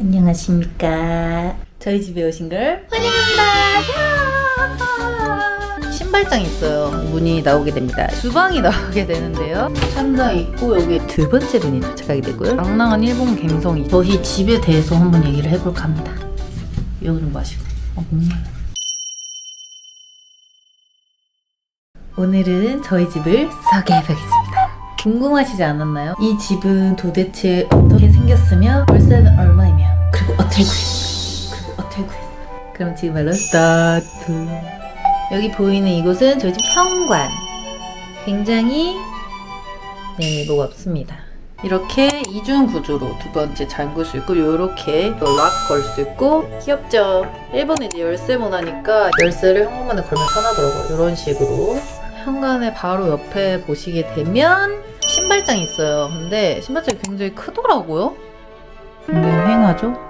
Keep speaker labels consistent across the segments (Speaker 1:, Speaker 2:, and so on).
Speaker 1: 안녕하십니까. 저희 집에 오신 걸 환영합니다. 신발장이 있어요. 문이 나오게 됩니다. 주방이 나오게 되는데요. 찬장이 있고 여기 두 번째 문이 도착하게 되고요. 낭낭한 일본 갬성이 저희 집에 대해서 한번 얘기를 해볼까 합니다. 이거 좀 마시고. 목말라. 오늘은 저희 집을 소개해보겠습니다. 궁금하시지 않았나요? 이 집은 도대체 어떻게 생겼으며 월세는 얼마이며 그리고 어떻게 구했어? 그럼 지금말로 스타트. 여기 보이는 이곳은 저희 집 현관. 굉장히 뭐가 없습니다. 이렇게 이중 구조로 두 번째 잠글 수 있고 요렇게 락 걸 수 있고 귀엽죠? 일본에 이제 열쇠문 하니까 열쇠를 현관문에 걸면 편하더라고요. 이런 식으로 현관의 바로 옆에 보시게 되면 신발장이 있어요. 근데 신발장이 굉장히 크더라고요. 굉장히 휑하죠?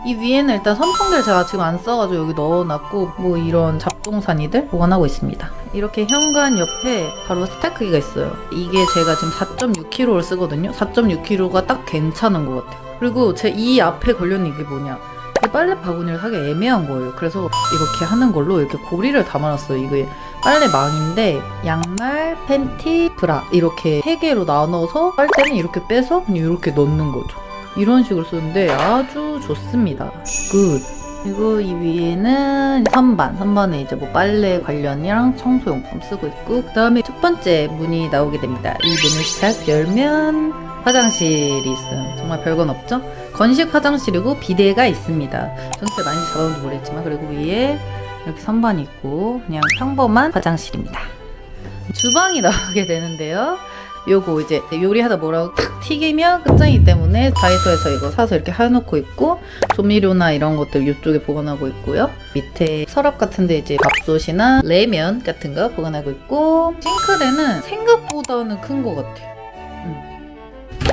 Speaker 1: 이 위에는 일단 선풍기를 제가 지금 안 써가지고 여기 넣어놨고 뭐 이런 잡동사니들 보관하고 있습니다. 이렇게 현관 옆에 바로 세탁기가 있어요. 이게 제가 지금 4.6kg를 쓰거든요. 4.6kg가 딱 괜찮은 것 같아요. 그리고 제 이 앞에 걸려있는 이게 뭐냐, 이 빨래 바구니를 사기 애매한 거예요. 그래서 이렇게 하는 걸로 이렇게 고리를 담아놨어요. 이게 빨래망인데 양말, 팬티, 브라 이렇게 3개로 나눠서 빨대는 이렇게 빼서 그냥 이렇게 넣는 거죠. 이런 식으로 쓰는데 아주 좋습니다. 굿. 그리고 이 위에는 선반에 이제 뭐 빨래 관련이랑 청소용품 쓰고 있고, 그 다음에 첫 번째 문이 나오게 됩니다. 이 문을 딱 열면 화장실이 있어요. 정말 별건 없죠? 건식 화장실이고 비데가 있습니다. 전체 많이 잡아본지 모르겠지만, 그리고 위에 이렇게 선반이 있고 그냥 평범한 화장실입니다. 주방이 나오게 되는데요. 요거 이제 요리하다 뭐라고 탁 튀기면 끝장이기 때문에 다이소에서 이거 사서 이렇게 해놓고 있고, 조미료나 이런 것들 이쪽에 보관하고 있고요. 밑에 서랍 같은데 이제 밥솥이나 레면 같은 거 보관하고 있고, 싱크대는 생각보다는 큰 것 같아요.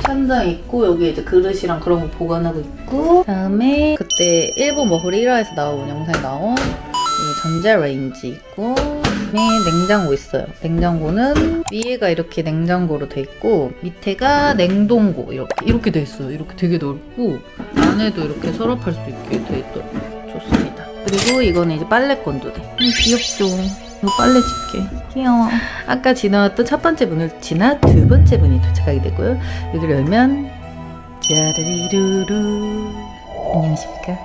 Speaker 1: 찬장 있고 여기 이제 그릇이랑 그런 거 보관하고 있고, 그다음에 그때 일본 머플 1화에서 나온 영상에 나온 이 전자레인지 있고, 냉장고 있어요. 냉장고는 위에가 이렇게 냉장고로 돼 있고 밑에가 냉동고 이렇게 돼 있어요. 이렇게 되게 넓고 안에도 이렇게 서랍할 수 있게 돼 있더라고요. 좋습니다. 그리고 이거는 이제 빨래 건조대. 귀엽죠? 이거 빨래 집게. 귀여워. 아까 지나왔던 첫 번째 문을 지나 두 번째 문이 도착하게 되고요. 여기를 열면 짜르리루루. 안녕하십니까?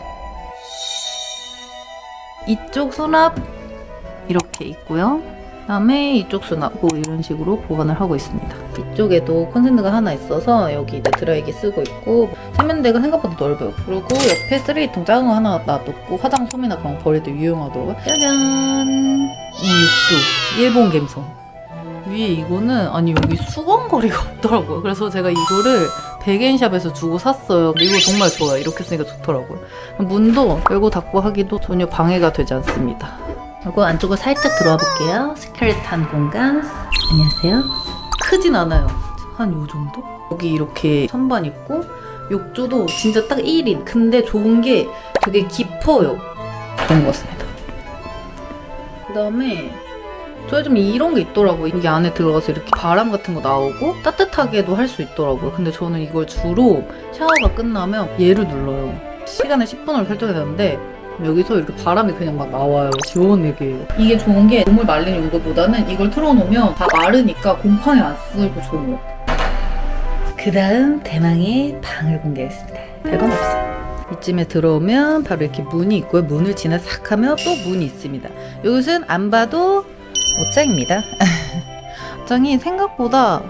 Speaker 1: 이쪽 수납 이렇게 있고요. 그다음에 이쪽 수납 뭐 이런 식으로 보관을 하고 있습니다. 이쪽에도 콘센트가 하나 있어서 여기 이제 드라이기 쓰고 있고, 세면대가 생각보다 넓어요. 그리고 옆에 쓰레기통 작은 거 하나 놔뒀고 화장솜이나 그런 거 버릴 때 유용하더라고요. 짜잔! 이 육두 일본 갬성. 위에 이거는 아니 여기 수건거리가 없더라고요. 그래서 제가 이거를 백엔샵에서 주고 샀어요. 이거 정말 좋아요. 이렇게 쓰니까 좋더라고요. 문도 열고 닫고 하기도 전혀 방해가 되지 않습니다. 그리고 안쪽으로 살짝 들어와 볼게요. 스켈레탄 공간. 안녕하세요. 크진 않아요. 한 요 정도? 여기 이렇게 선반 있고 욕조도 진짜 딱 1인. 근데 좋은 게 되게 깊어요. 좋은 것 같습니다. 그 다음에 저희 좀 이런 게 있더라고요. 여기 안에 들어가서 이렇게 바람 같은 거 나오고 따뜻하게도 할 수 있더라고요. 근데 저는 이걸 주로 샤워가 끝나면 얘를 눌러요. 시간을 10분을 설정해야 되는데 여기서 이렇게 바람이 그냥 막 나와요. 시원하게. 이게 좋은 게 몸을 말린 용도보다는 이걸 틀어놓으면 다 마르니까 곰팡이 안 쓰고 좋은 것 같아요. 그 다음 대망의 방을 공개했습니다. 별건 없어요. 이쯤에 들어오면 바로 이렇게 문이 있고요. 문을 지나 싹 하면 또 문이 있습니다. 이것은 안 봐도 옷장입니다. 옷장이 생각보다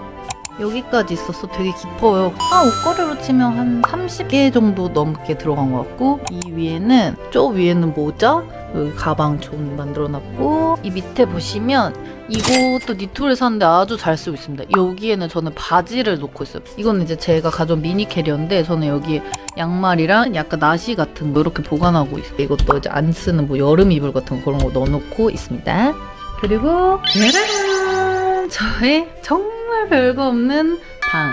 Speaker 1: 여기까지 있어서 되게 깊어요. 옷걸이로 치면 한 30개 정도 넘게 들어간 것 같고, 이 위에는 저 위에는 모자, 여기 가방 좀 만들어놨고, 이 밑에 보시면 이것도 니트를 샀는데 아주 잘 쓰고 있습니다. 여기에는 저는 바지를 놓고 있어요. 이거는 이제 제가 가져온 미니 캐리어인데 저는 여기 양말이랑 약간 나시 같은 거 이렇게 보관하고 있어요. 이것도 이제 안 쓰는 뭐 여름 이불 같은 거 그런 거 넣어놓고 있습니다. 그리고 짜란! 저의 정말 별거 없는 방.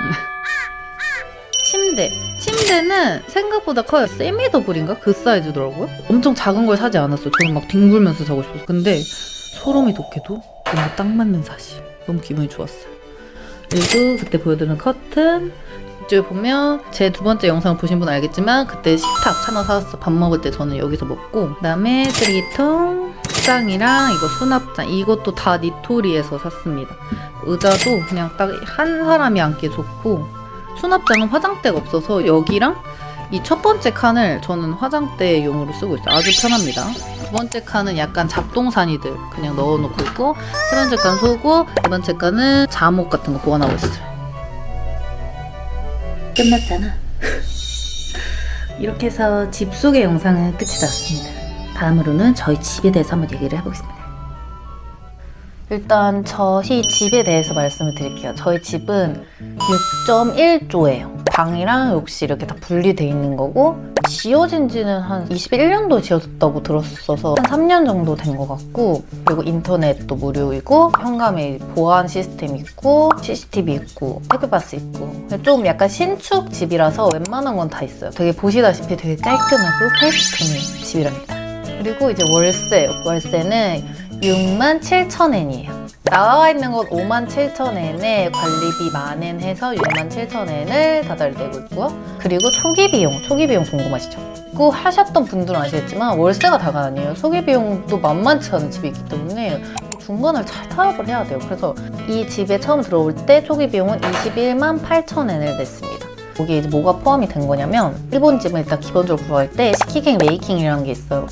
Speaker 1: 침대는 생각보다 커요. 세미더블인가? 그 사이즈더라고요. 엄청 작은 걸 사지 않았어요. 저는 막 뒹굴면서 자고 싶어서. 근데 소름이 돋게도 뭔가 딱 맞는 사실. 너무 기분이 좋았어요. 그리고 그때 보여드린 커튼, 이쪽에 보면 제 두 번째 영상을 보신 분 알겠지만 그때 식탁 하나 사왔어. 밥 먹을 때 저는 여기서 먹고, 그 다음에 쓰레기통, 책상이랑 이거 수납장, 이것도 다 니토리에서 샀습니다. 의자도 그냥 딱 한 사람이 앉기 좋고, 수납장은 화장대가 없어서 여기랑 이 첫 번째 칸을 저는 화장대용으로 쓰고 있어요. 아주 편합니다. 두 번째 칸은 약간 잡동사니들 그냥 넣어놓고 있고, 세 번째 칸 속옷, 네 번째 칸은 잠옷 같은 거 보관하고 있어요. 끝났잖아. 이렇게 해서 집 소개 영상은 끝이 났습니다. 다음으로는 저희 집에 대해서 한번 얘기를 해보겠습니다. 일단 저희 집에 대해서 말씀을 드릴게요. 저희 집은 6.1조예요. 방이랑 욕실 이렇게 다 분리되어 있는 거고, 지어진 지는 한 21년도 지어졌다고 들었어서 한 3년 정도 된 것 같고, 그리고 인터넷도 무료이고, 현관에 보안 시스템 있고, CCTV 있고, 태그바스 있고, 좀 약간 신축 집이라서 웬만한 건 다 있어요. 되게 보시다시피 되게 깔끔하고 화이트한 집이랍니다. 그리고 이제 월세는 67,000엔이에요. 나와 있는 건 57,000엔에 관리비 10,000엔 해서 67,000엔을 다달 내고 있고요. 그리고 초기 비용 궁금하시죠? 그 하셨던 분들은 아시겠지만 월세가 다가 아니에요. 초기 비용도 만만치 않은 집이 있기 때문에 중간을 잘 타협을 해야 돼요. 그래서 이 집에 처음 들어올 때 초기 비용은 21만 8,000엔을 냈습니다. 여기에 이제 뭐가 포함이 된 거냐면, 일본 집은 일단 기본적으로 구할 때 시키갱 메이킹이라는 게 있어요.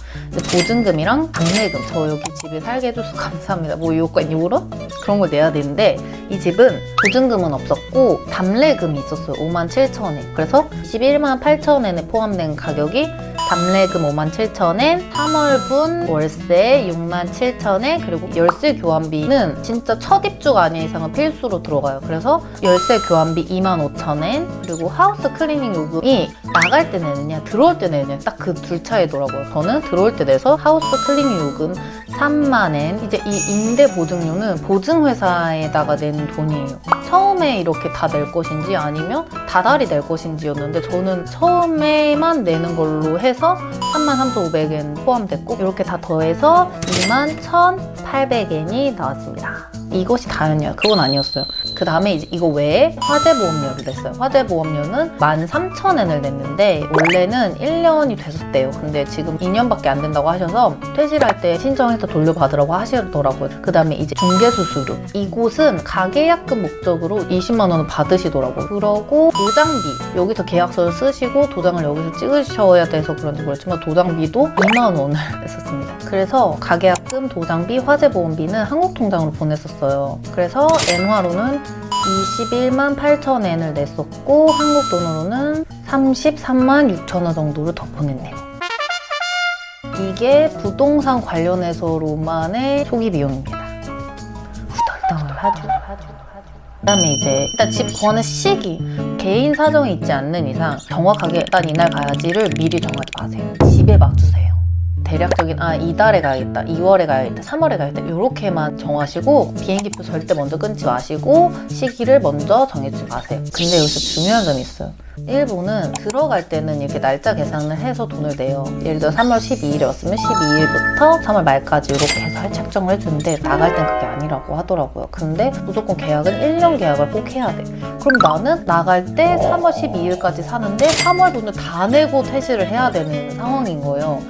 Speaker 1: 보증금이랑 답례금, 저 여기 집에 살게 해줘서 감사합니다, 뭐 요건 요런 그런 걸 내야 되는데, 이 집은 보증금은 없었고 답례금이 있었어요. 57,000엔. 그래서 21만 8,000엔에 포함된 가격이 답례금 57,000엔, 3월분 월세 67,000엔, 그리고 열쇠 교환비는 진짜 첫 입주가 아닌 이상은 필수로 들어가요. 그래서 열쇠 교환비 25,000엔, 그리고 하우스 클리닝 요금이 나갈 때 내느냐 들어올 때 내느냐 딱 그 둘 차이더라고요. 저는 들어올 때 내서 하우스 클리닝 요금 30,000엔. 이제 이 임대 보증료는 보증회사에다가 내는 돈이에요. 처음에 이렇게 다 낼 것인지 아니면 다달이 낼 것인지였는데, 저는 처음에만 내는 걸로 해서 33,500엔 포함됐고, 이렇게 다 더해서 21,800엔이 나왔습니다. 이것이 다였냐? 그건 아니었어요. 그 다음에 이제 이거 외에 화재보험료를 냈어요. 화재보험료는 13,000엔을 냈는데, 원래는 1년이 됐었대요. 근데 지금 2년밖에 안 된다고 하셔서 퇴실할 때 신청해서 돌려받으라고 하시더라고요. 그 다음에 이제 중개수수료. 이곳은 가계약금 목적으로 20만 원을 받으시더라고요. 그러고 도장비. 여기서 계약서를 쓰시고 도장을 여기서 찍으셔야 돼서 그런지 모르지만 도장비도 2만 원을 냈었습니다. 그래서 가계약금, 도장비, 화재보험비는 한국통장으로 보냈었어요. 그래서 엔화로는 21만 8,000엔을 냈었고, 한국 돈으로는 33만 6천원 정도를 더 보냈네요. 이게 부동산 관련해서로만의 초기 비용입니다. 후덜덜하죠. 그 다음에 이제 일단 집 구하는 시기, 개인 사정이 있지 않는 이상 정확하게 난 이날 가야지를 미리 정하지 마세요. 집에 맞추세요. 대략적인 이달에 가야겠다, 2월에 가야겠다, 3월에 가야겠다 이렇게만 정하시고, 비행기표 절대 먼저 끊지 마시고 시기를 먼저 정해주지 마세요. 근데 여기서 중요한 점이 있어요. 일본은 들어갈 때는 이렇게 날짜 계산을 해서 돈을 내요. 예를 들어 3월 12일이었으면 12일부터 3월 말까지 이렇게 해서 책정을 해주는데, 나갈 땐 그게 아니라고 하더라고요. 근데 무조건 계약은 1년 계약을 꼭 해야 돼. 그럼 나는 나갈 때 3월 12일까지 사는데 3월 돈을 다 내고 퇴실을 해야 되는 상황인 거예요.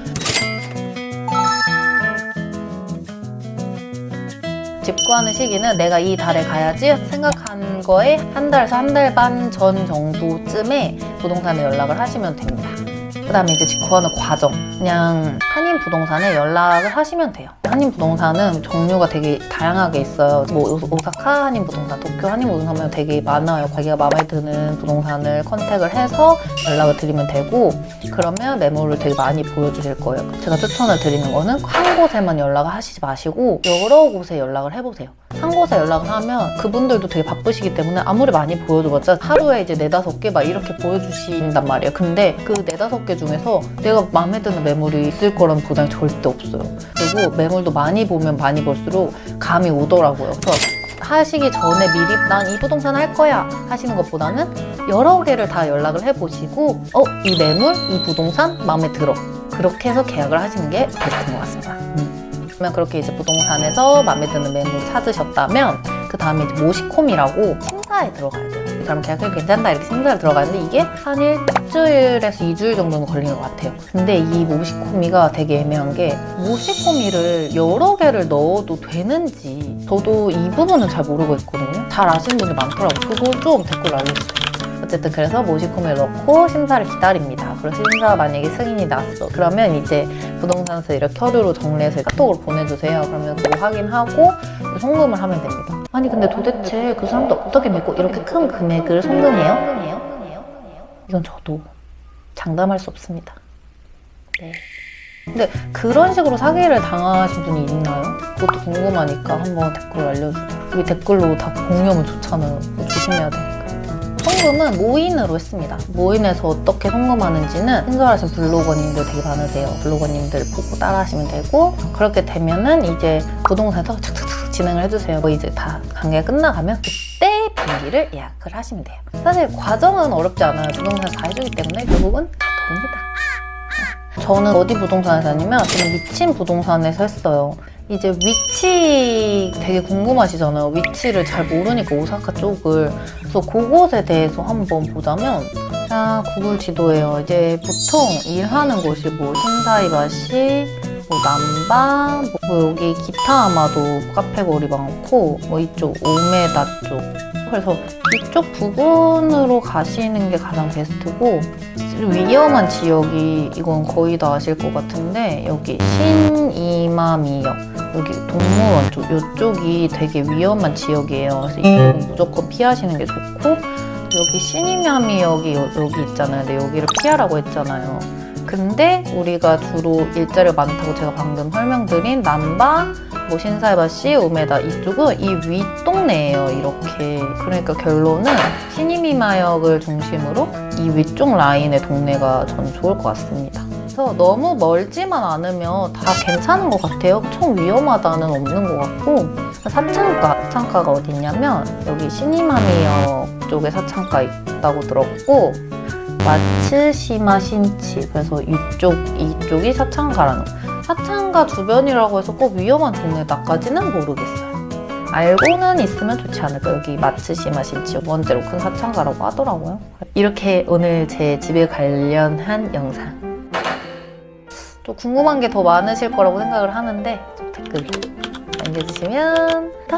Speaker 1: 집 구하는 시기는 내가 이 달에 가야지 생각한 거에 한 달에서 한 달 반 전 정도쯤에 부동산에 연락을 하시면 됩니다. 그 다음에 이제 집 구하는 과정, 그냥 한인부동산에 연락을 하시면 돼요. 한인부동산은 종류가 되게 다양하게 있어요. 뭐 오사카 한인부동산, 도쿄 한인부동산 되게 많아요. 자기가 마음에 드는 부동산을 컨택을 해서 연락을 드리면 되고, 그러면 메모를 되게 많이 보여주실 거예요. 제가 추천을 드리는 거는 한 곳에만 연락을 하시지 마시고 여러 곳에 연락을 해보세요. 한 곳에 연락을 하면 그분들도 되게 바쁘시기 때문에 아무리 많이 보여줘봤자 하루에 이제 4-5개 막 이렇게 보여주신단 말이에요. 근데 그 4-5개 중에서 내가 마음에 드는 매물이 있을 거라는 보장이 절대 없어요. 그리고 매물도 많이 보면 많이 볼수록 감이 오더라고요. 그래서 하시기 전에 미리 난 이 부동산 할 거야 하시는 것보다는 여러 개를 다 연락을 해보시고 이 매물, 이 부동산 마음에 들어. 그렇게 해서 계약을 하시는 게 베스트인 것 같습니다. 그러면 그렇게 이제 부동산에서 마음에 드는 매물 찾으셨다면 그 다음에 이제 모시콤이라고 심사에 들어가야 돼요. 그럼 계약해도 괜찮다 이렇게 심사를 들어가는데 이게 한 일주일에서 2주일 정도는 걸린 것 같아요. 근데 이 모시코미가 되게 애매한 게 모시코미를 여러 개를 넣어도 되는지 저도 이 부분은 잘 모르고 있거든요. 잘 아시는 분들 많더라고요. 그거 좀 댓글 알려주세요. 어쨌든 그래서 모시코미를 넣고 심사를 기다립니다. 그래서 심사가 만약에 승인이 났어. 그러면 이제 부동산에서 이렇게 서류로 정리해서 카톡으로 보내주세요. 그러면 그거 확인하고 송금을 하면 됩니다. 아니 근데 도대체 그 사람도 어떻게 믿고 이렇게 큰 금액을 송금해요? 이건 저도 장담할 수 없습니다. 네. 근데 그런 식으로 사기를 당하신 분이 있나요? 그것도 궁금하니까 한번 댓글 알려주세요. 여기 댓글로 다 공유하면 좋잖아요. 조심해야 되니까. 송금은 모인으로 했습니다. 모인에서 어떻게 송금하는지는 친절하신 블로거님들 되게 많으세요. 블로거님들 보고 따라 하시면 되고 그렇게 되면은 이제 부동산에서 착착착 진행을 해주세요. 뭐 이제 다 관계가 끝나가면 그때 분기를 예약을 하시면 돼요. 사실 과정은 어렵지 않아요. 부동산 다 해주기 때문에 결국은 다 돕니다. 저는 어디 부동산에서 했냐면 저는 미친 부동산에서 했어요. 이제 위치 되게 궁금하시잖아요. 위치를 잘 모르니까 오사카 쪽을. 그래서 그곳에 대해서 한번 보자면 자, 구글 지도예요. 이제 보통 일하는 곳이 뭐 신사이바시, 뭐 남바, 뭐 여기 기타 아마도 카페 거리 많고 뭐 이쪽 오메다 쪽. 그래서 이쪽 부분으로 가시는 게 가장 베스트고 위험한 지역이 이건 거의 다 아실 것 같은데 여기 신이마미역 여기 동물원 쪽 이쪽이 되게 위험한 지역이에요. 그래서 이쪽은 무조건 피하시는 게 좋고 여기 신이마미역이 여기 있잖아요. 근데 여기를 피하라고 했잖아요. 근데 우리가 주로 일자리가 많다고 제가 방금 설명드린 남바, 뭐 신사이바시, 우메다 이쪽은 이 윗동네예요. 이렇게. 그러니까 결론은 시니미마역을 중심으로 이 위쪽 라인의 동네가 전 좋을 것 같습니다. 그래서 너무 멀지만 않으면 다 괜찮은 것 같아요. 총 위험하다는 없는 것 같고 사창가가 어디 있냐면 여기 시니마미역 쪽에 사창가 있다고 들었고 마츠시마 신치 그래서 이쪽이 사창가라는 거. 사창가 주변이라고 해서 꼭 위험한 동네다까지는 모르겠어요. 알고는 있으면 좋지 않을까. 여기 마츠시마 신치 5번째로 큰 사창가라고 하더라고요. 이렇게 오늘 제 집에 관련한 영상. 좀 궁금한 게 더 많으실 거라고 생각을 하는데 좀 댓글 남겨주시면 다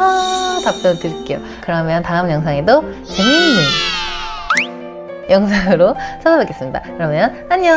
Speaker 1: 답변 드릴게요. 그러면 다음 영상에도 재밌는 영상으로 찾아뵙겠습니다. 그러면 안녕.